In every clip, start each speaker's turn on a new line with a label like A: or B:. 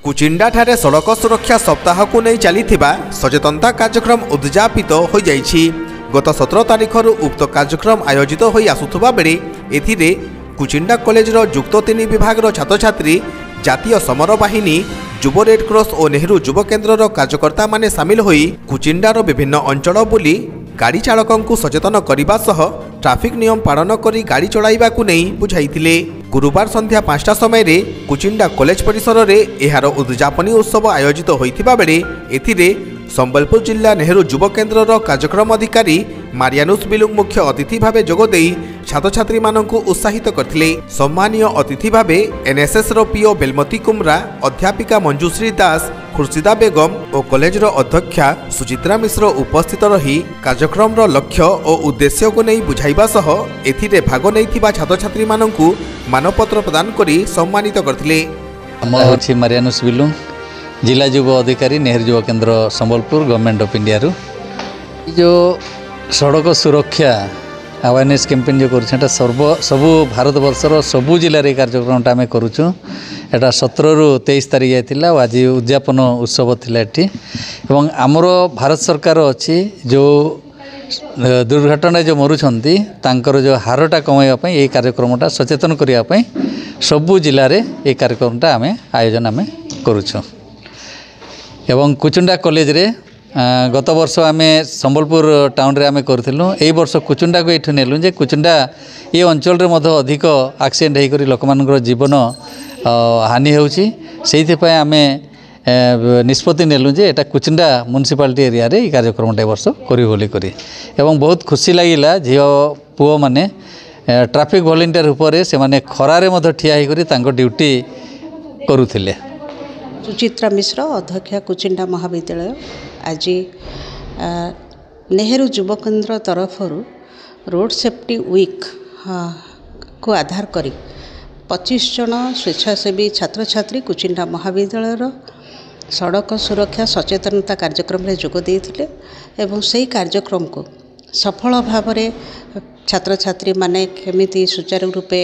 A: कुचिंडा ठारे सड़क सुरक्षा सप्ताह को नहीं चली सचेतनता कार्यक्रम उद्यापित हो जाइछि। गत 17 तारिख उक्त कार्यक्रम आयोजित हो आसुवा बेले एथिरे कुचिंडा कॉलेजर युक्त 3 विभाग छात्र छात्री जातीय समर बाहिनी युव रेडक्रॉस और नेहरू युव केन्द्र कार्यकर्ता माने सामिल होई कुचिंडार विभिन्न अंचल बुली गाड़ी चालकों सचेतन करने सह ट्राफिक नियम पालन करी गाड़ी चलाइबा को नहीं बुझाइथिले। गुरुवार संध्या 5टा समय रे कुचिंडा कॉलेज परिसर रे एहार उद्यापनी उत्सव आयोजित होइथिबा बेले एथिरे संबलपुर जिला नेहरू युव केन्द्र कार्यक्रम अधिकारी मारियानुस बिलुंग मुख्य अतिथि भाव जोगदे छात्र छात्री मानक उत्साहित करथिले। सम्मानीय अतिथि भाव एनएसएस पीओ बेलमती कुमरा, अध्यापिका मंजुश्री दास, खुर्शीदा बेगम और कॉलेजर अध्यक्षा सुचित्रा मिश्र उपस्थित रही कार्यक्रम लक्ष्य और उद्देश्य को नहीं बुझाइबा सह एथिरे भाग नैथिबा छात्र छात्री मानकु मानपत्र प्रदान करी सम्मानित करथिले।
B: मारियानुस बिलुंग, जिला युव अधिकारी नेहरू युव केन्द्र संबलपुर, गवर्नमेंट ऑफ इंडिया रु जो सड़क सुरक्षा अवेयरनेस कैंपेन जो कर सबू भारत वर्षर सबू जिले कार्यक्रम आम करुचु। एटा 17 रु 23 तारीख जाइथिला और आज उद्यापन उत्सव थिला एठी। एवं आमर भारत सरकार अच्छी जो दुर्घटना जो मरुछंती तांकर जो हारटा कमाइबा ये कार्यक्रमटा सचेतन करने सबू जिले में ये कार्यक्रमटा आम आयोजन आम करुचु। एवं कुचुंडा कॉलेज रे गत वर्ष आम संबलपुर टाउन रे आम करूँ। यही वर्ष कुचुंडा को ये नेलु जे कुचुंडा ये अंचल रे मध्य अधिक एक्सीडेंट होकर लोक मानकर जीवन हानि होउछि। सेइथिपाई आम निष्पत्ति नेलु जे एटा कुचुंडा म्युनिसिपालिटी एरिया रे कार्यक्रम वर्ष करी बोली करी। एवं बहुत खुशी लगिला झियो पुओ माने ट्रैफिक वॉलंटियर उपरे से माने खरारे मध्य ठिया होकर तांको ड्यूटी करूथिले।
C: सुचित्रा मिश्र, अध्यक्षा कुचिंडा महाविद्यालय, आज नेहरू युव केन्द्र तरफ रोड सेफ्टी वीक को आधार करी 25 जन स्वेच्छासेवी छात्र छात्री कुचिंडा महाविद्यालय सड़क सुरक्षा सचेतनता कार्यक्रम में जोग देइथिले एवं सही कार्यक्रम को सफल भाव में छात्र छात्री माने केमिति सुचारू रूपे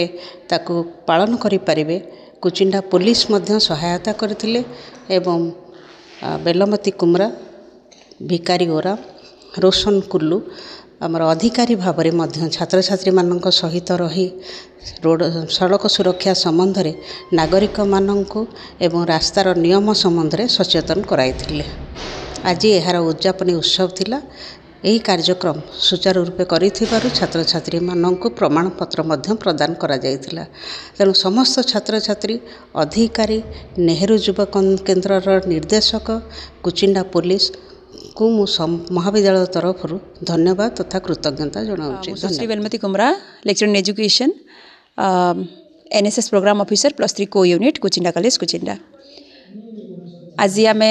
C: ताकू पालन करि परिबे कुचिंडा पुलिस मध्य सहायता करथिले। एवं बेलमती कुमरा, भिकारी गोरा, रोशन कुल्लू आमर अधिकारी भाव में छात्र छात्री मानक सहित रही रोड सड़क सुरक्षा संबंध में नागरिक मानक एवं रास्तार नियम संबंध में सचेतन कराइथिले। आज यार उद्यापनी उत्सव थिला। यही कार्यक्रम सुचारू रूपे करिथिबारु छात्र छात्री मानक प्रमाणपत्र मध्य प्रदान करा जायथिला। तेणु समस्त छात्र छात्री, अधिकारी, नेहरू युव केन्द्र निर्देशक, कुचिंडा पुलिस को महाविद्यालय तरफ धन्यवाद तथा कृतज्ञता जनाऊँ।
D: Shri Belamati Kumra, lecture in education, NSS programme officer +3 को यूनिट, कुचिंडा कॉलेज कुचिंडा। आज आम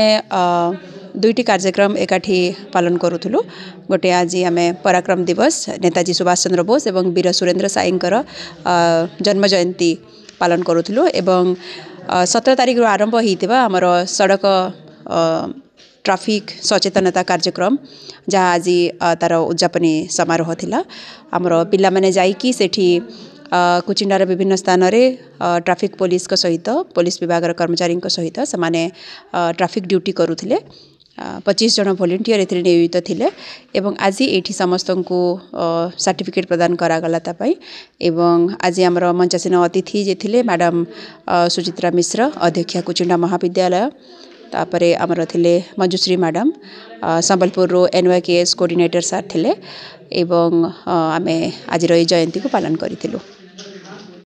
D: 2टी कार्यक्रम एकाठी पालन करूँ। गोटे आज आम पराक्रम दिवस नेताजी सुभाष चंद्र बोस एवं वीर सुरेंद्र साईंकर जन्म जयंती पालन करूँ। एवं 17 तारिख आरंभ होता आमर सड़क ट्राफिक सचेतनता कार्यक्रम जहाँ आज तार उद्यापनी समारोह थिला। आमर पिला माने जाइकी सेठी कुचिंडार विभिन्न स्थान रे ट्राफिक पुलिस को सहित पुलिस विभाग कर्मचारी सहित से ट्राफिक ड्यूटी करूथिले। 25 जन वॉलंटियर एथिरे नियोजित थिले एवं आज एठी समस्त को सर्टिफिकेट प्रदान करागला तापाई। एवं आज आमर मंचासीन अतिथि जे थिले मैडम सुचित्रा मिश्र, अध्यक्षा कुचिंडा महाविद्यालय, तापरे आमर थिले Manjushree madam, Sambalpur NYKS coordinator sir थिले एवं आमे आज जयंती को पालन करिथिलु।